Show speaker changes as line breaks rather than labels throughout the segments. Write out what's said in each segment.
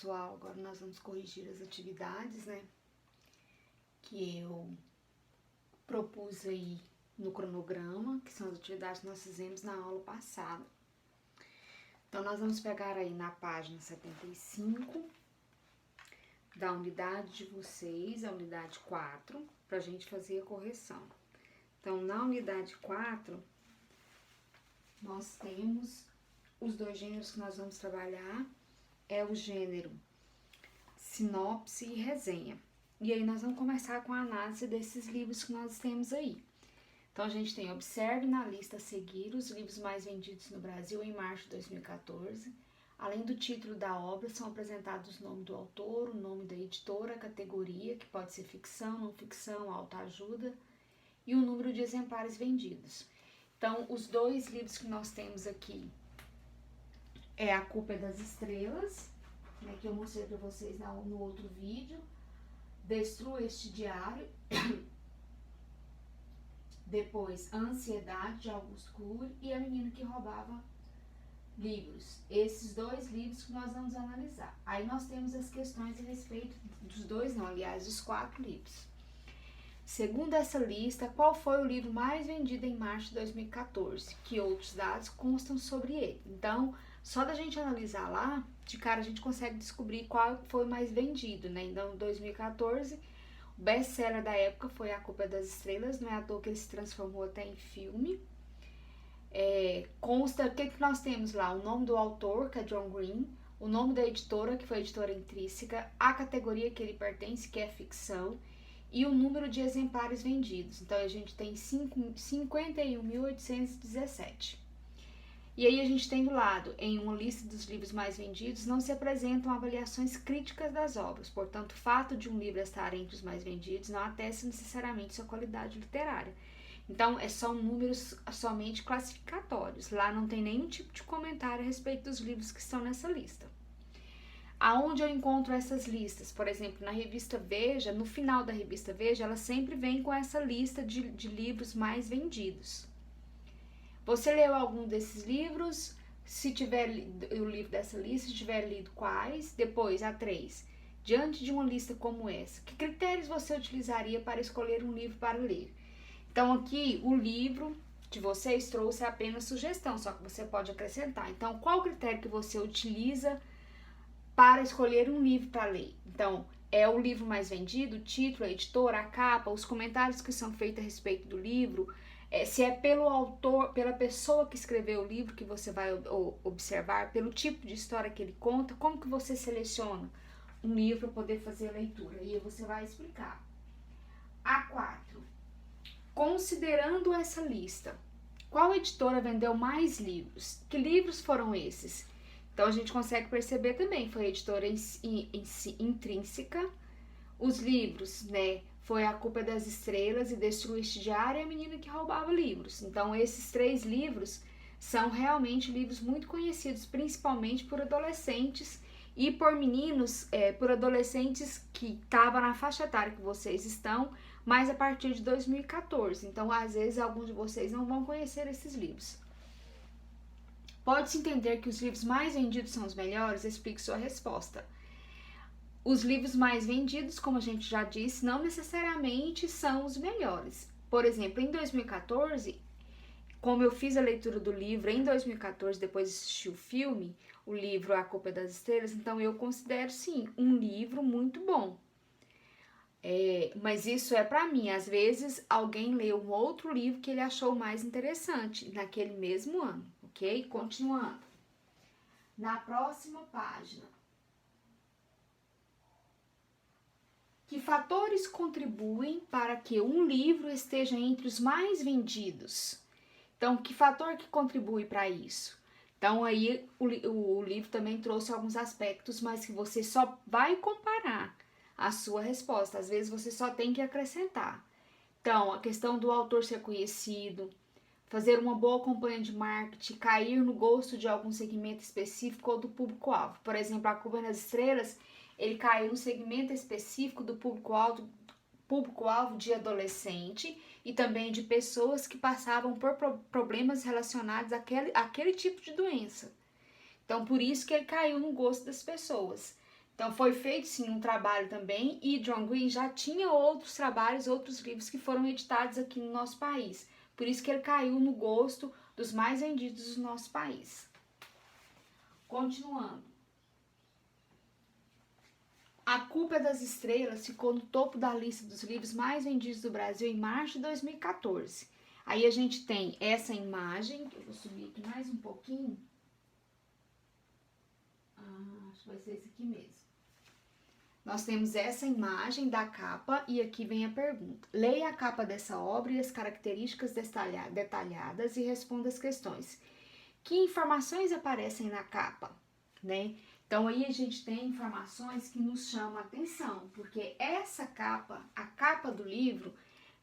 pessoal, agora nós vamos corrigir as atividades, né, que eu propus aí no cronograma, que são as atividades que nós fizemos na aula passada. Então, nós vamos pegar aí na página 75 da unidade de vocês, a unidade 4, para a gente fazer a correção. Então, na unidade 4, nós temos os dois gêneros que nós vamos trabalhar, é o gênero sinopse e resenha. E aí nós vamos começar com a análise desses livros que nós temos aí. Então a gente tem observe na lista a seguir os livros mais vendidos no Brasil em março de 2014. Além do título da obra, são apresentados o nome do autor, o nome da editora, a categoria, que pode ser ficção, não ficção, autoajuda, e o número de exemplares vendidos. Então, os dois livros que nós temos aqui é A Culpa é das Estrelas, né, que eu mostrei para vocês no outro vídeo, Destrua este Diário, depois A Ansiedade, de Auguste Cury, e A Menina que Roubava Livros. Esses dois livros que nós vamos analisar. Aí nós temos as questões a respeito dos dois, não, aliás, dos 4 livros. Segundo essa lista, qual foi o livro mais vendido em março de 2014? Que outros dados constam sobre ele? Então, só da gente analisar lá, de cara a gente consegue descobrir qual foi o mais vendido, né? Então, em 2014, o best-seller da época foi A Culpa das Estrelas, não é à toa que ele se transformou até em filme. Consta, o que nós temos lá? O nome do autor, que é John Green, o nome da editora, que foi a Editora Intrínseca, a categoria que ele pertence, que é ficção, e o número de exemplares vendidos. Então, a gente tem 51.817. E aí a gente tem do lado, em uma lista dos livros mais vendidos, não se apresentam avaliações críticas das obras. Portanto, o fato de um livro estar entre os mais vendidos não atesta necessariamente sua qualidade literária. Então, são números somente classificatórios. Lá não tem nenhum tipo de comentário a respeito dos livros que estão nessa lista. Aonde eu encontro essas listas? Por exemplo, na revista Veja, no final da revista Veja, ela sempre vem com essa lista de livros mais vendidos. Você leu algum desses livros? Se tiver o livro dessa lista, se tiver lido quais? Depois, a 3. Diante de uma lista como essa, que critérios você utilizaria para escolher um livro para ler? Então, aqui, o livro de vocês trouxe apenas sugestão, só que você pode acrescentar. Então, qual o critério que você utiliza para escolher um livro para ler? Então, é o livro mais vendido, o título, a editora, a capa, os comentários que são feitos a respeito do livro, se é pelo autor, pela pessoa que escreveu o livro que você vai observar, pelo tipo de história que ele conta, como que você seleciona um livro para poder fazer a leitura. E aí você vai explicar. A4. Considerando essa lista, qual editora vendeu mais livros? Que livros foram esses? Então, a gente consegue perceber também, foi a editora Intrínseca. Os livros, né, foi A Culpa das Estrelas e Destrua este Diário e A Menina que Roubava Livros. Então, esses 3 livros são realmente livros muito conhecidos, principalmente por adolescentes e por meninos, por adolescentes que estavam na faixa etária que vocês estão, mas a partir de 2014. Então, às vezes, alguns de vocês não vão conhecer esses livros. Pode-se entender que os livros mais vendidos são os melhores? Explique sua resposta. Os livros mais vendidos, como a gente já disse, não necessariamente são os melhores. Por exemplo, em 2014, como eu fiz a leitura do livro em 2014, depois assisti o filme, o livro A Culpa é das Estrelas, então eu considero, sim, um livro muito bom. Mas isso é para mim. Às vezes, alguém leu um outro livro que ele achou mais interessante naquele mesmo ano, ok? Continuando. Na próxima página. Que fatores contribuem para que um livro esteja entre os mais vendidos? Então, que fator que contribui para isso? Então, aí o livro também trouxe alguns aspectos, mas que você só vai comparar a sua resposta. Às vezes, você só tem que acrescentar. Então, a questão do autor ser conhecido, fazer uma boa campanha de marketing, cair no gosto de algum segmento específico ou do público-alvo. Por exemplo, A Culpa das Estrelas, ele caiu no segmento específico do público-alvo de adolescente e também de pessoas que passavam por problemas relacionados àquele tipo de doença. Então, por isso que ele caiu no gosto das pessoas. Então foi feito sim um trabalho também, e John Green já tinha outros trabalhos, outros livros que foram editados aqui no nosso país. Por isso que ele caiu no gosto dos mais vendidos do nosso país. Continuando. A Culpa das Estrelas ficou no topo da lista dos livros mais vendidos do Brasil em março de 2014. Aí a gente tem essa imagem, que eu vou subir aqui mais um pouquinho. Acho que vai ser esse aqui mesmo. Nós temos essa imagem da capa e aqui vem a pergunta. Leia a capa dessa obra e as características detalhadas e responda as questões. Que informações aparecem na capa, né? Então aí a gente tem informações que nos chamam a atenção, porque essa capa, a capa do livro,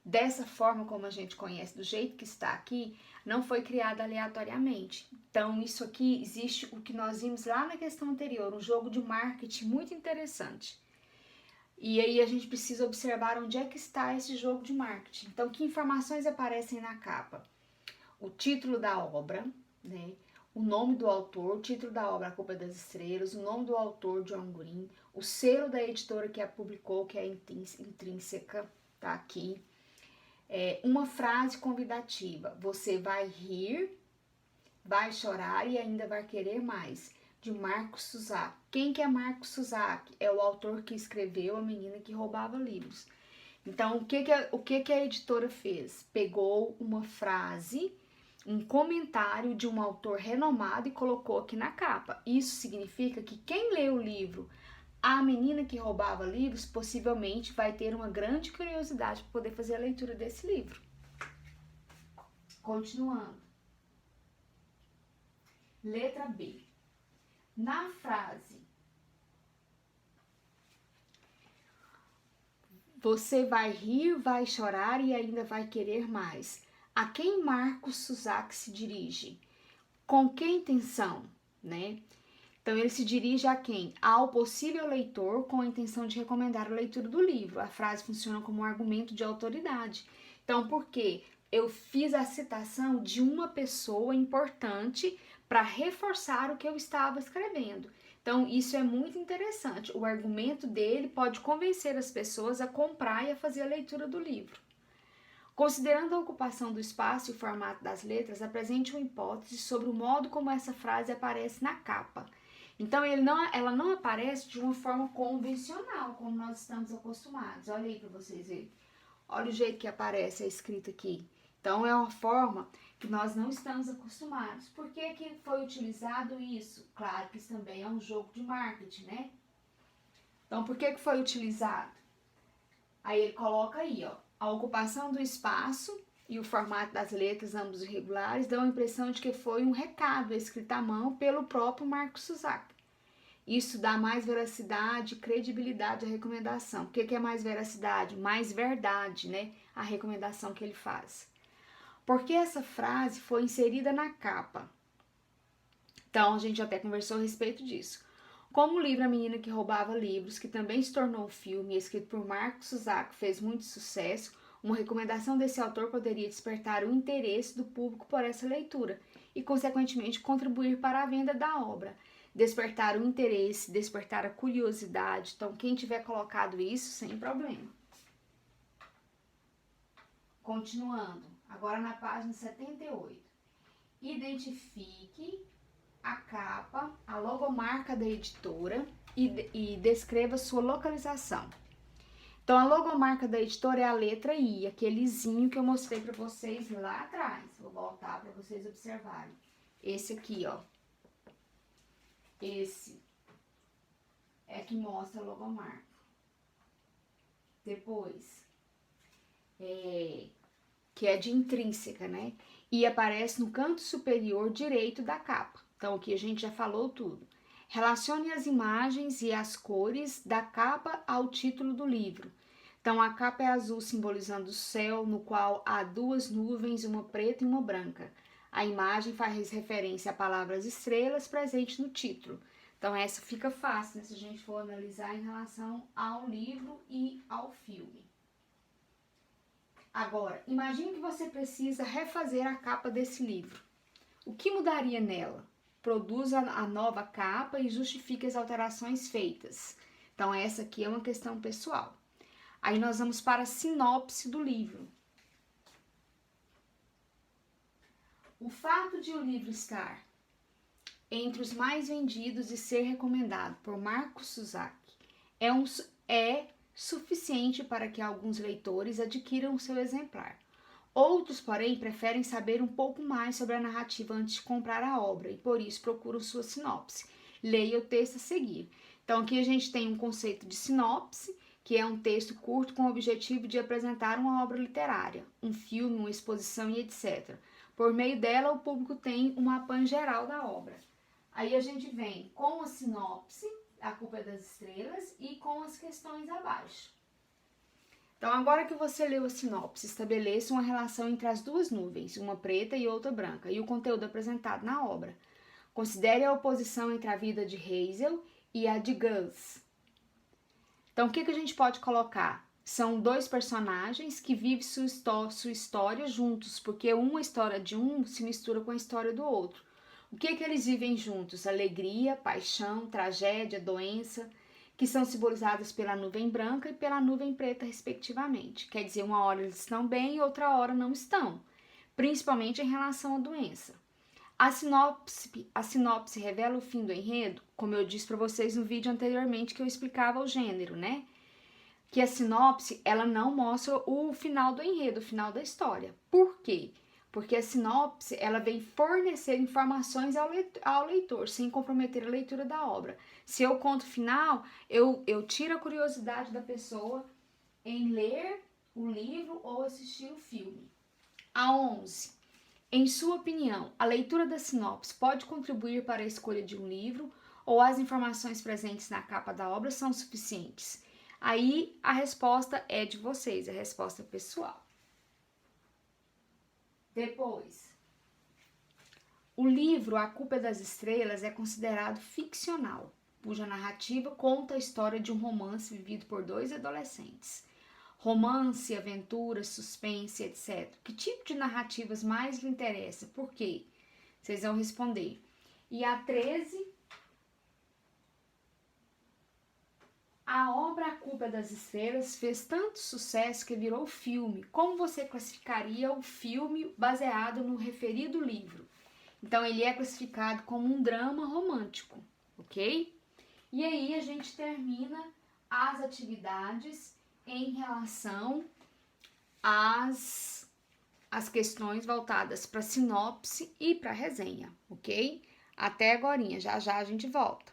dessa forma como a gente conhece, do jeito que está aqui, não foi criada aleatoriamente. Então isso aqui existe o que nós vimos lá na questão anterior, um jogo de marketing muito interessante. E aí a gente precisa observar onde é que está esse jogo de marketing. Então, que informações aparecem na capa? O título da obra, né? O nome do autor, o título da obra A Culpa das Estrelas, o nome do autor, John Green, o selo da editora que a publicou, que é Intrínseca, tá aqui. Uma frase convidativa, você vai rir, vai chorar e ainda vai querer mais, de Marcos Zusak. Quem que é Marcos Zusak? É o autor que escreveu A Menina que Roubava Livros. Então, o que a editora fez? Pegou uma frase, um comentário de um autor renomado e colocou aqui na capa. Isso significa que quem lê o livro A Menina que Roubava Livros possivelmente vai ter uma grande curiosidade para poder fazer a leitura desse livro. Continuando. Letra B. Na frase você vai rir, vai chorar e ainda vai querer mais, a quem Marcos Zusak se dirige? Com que intenção, né? Então ele se dirige a quem? Ao possível leitor com a intenção de recomendar a leitura do livro. A frase funciona como um argumento de autoridade. Então, por quê? Eu fiz a citação de uma pessoa importante para reforçar o que eu estava escrevendo. Então, isso é muito interessante. O argumento dele pode convencer as pessoas a comprar e a fazer a leitura do livro. Considerando a ocupação do espaço e o formato das letras, apresente uma hipótese sobre o modo como essa frase aparece na capa. Então, ela não aparece de uma forma convencional, como nós estamos acostumados. Olha aí para vocês verem. Olha o jeito que aparece a escrita aqui. Então, é uma forma que nós não estamos acostumados. Por que que foi utilizado isso? Claro que isso também é um jogo de marketing, né? Então, por que que foi utilizado? Aí ele coloca aí, ó. A ocupação do espaço e o formato das letras, ambos irregulares, dão a impressão de que foi um recado escrito à mão pelo próprio Marcos Zusak. Isso dá mais veracidade e credibilidade à recomendação. O que é mais veracidade? Mais verdade, né? A recomendação que ele faz. Porque essa frase foi inserida na capa. Então, a gente até conversou a respeito disso. Como o livro A Menina que Roubava Livros, que também se tornou um filme, escrito por Marcos Zusak, fez muito sucesso, uma recomendação desse autor poderia despertar o interesse do público por essa leitura e, consequentemente, contribuir para a venda da obra. Despertar o interesse, despertar a curiosidade. Então, quem tiver colocado isso, sem problema. Continuando, agora na página 78. Identifique a capa, a logomarca da editora e descreva sua localização. Então, a logomarca da editora é a letra I, aquele izinho que eu mostrei para vocês lá atrás. Vou voltar para vocês observarem. Esse aqui, ó. Esse é que mostra a logomarca. Depois, que é de intrínseca, né? E aparece no canto superior direito da capa. Então, aqui a gente já falou tudo. Relacione as imagens e as cores da capa ao título do livro. Então, a capa é azul, simbolizando o céu, no qual há duas nuvens, uma preta e uma branca. A imagem faz referência a palavras estrelas presentes no título. Então, essa fica fácil, né, se a gente for analisar em relação ao livro e ao filme. Agora, imagine que você precisa refazer a capa desse livro. O que mudaria nela? produz a nova capa e justifique as alterações feitas. Então, essa aqui é uma questão pessoal. Aí nós vamos para a sinopse do livro. O fato de o livro estar entre os mais vendidos e ser recomendado por Marco Suzak é suficiente para que alguns leitores adquiram o seu exemplar. Outros, porém, preferem saber um pouco mais sobre a narrativa antes de comprar a obra e, por isso, procuram sua sinopse. Leia o texto a seguir. Então, aqui a gente tem um conceito de sinopse, que é um texto curto com o objetivo de apresentar uma obra literária, um filme, uma exposição e etc. Por meio dela, o público tem uma apanho geral da obra. Aí a gente vem com a sinopse, A Culpa é das Estrelas, e com as questões abaixo. Então, agora que você leu a sinopse, estabeleça uma relação entre as duas nuvens, uma preta e outra branca, e o conteúdo apresentado na obra. Considere a oposição entre a vida de Hazel e a de Gus. Então, o que a gente pode colocar? São dois personagens que vivem sua história juntos, porque a história de um se mistura com a história do outro. O que eles vivem juntos? Alegria, paixão, tragédia, doença, que são simbolizadas pela nuvem branca e pela nuvem preta, respectivamente. Quer dizer, uma hora eles estão bem e outra hora não estão, principalmente em relação à doença. A sinopse revela o fim do enredo, como eu disse para vocês no vídeo anteriormente que eu explicava o gênero, né? Que a sinopse, ela não mostra o final do enredo, o final da história. Por quê? Porque a sinopse, ela vem fornecer informações ao leitor, sem comprometer a leitura da obra. Se eu conto o final, eu tiro a curiosidade da pessoa em ler o livro ou assistir o filme. A 11. Em sua opinião, a leitura da sinopse pode contribuir para a escolha de um livro ou as informações presentes na capa da obra são suficientes? Aí a resposta é de vocês, a resposta pessoal. Depois, o livro A Culpa é das Estrelas é considerado ficcional, cuja narrativa conta a história de um romance vivido por dois adolescentes. Romance, aventura, suspense, etc. Que tipo de narrativas mais lhe interessa? Por quê? Vocês vão responder. E a 13, a obra A Culpa das Estrelas fez tanto sucesso que virou filme. Como você classificaria o filme baseado no referido livro? Então, ele é classificado como um drama romântico, ok? E aí, a gente termina as atividades em relação às questões voltadas para sinopse e para resenha, ok? Até agorinha, já já a gente volta.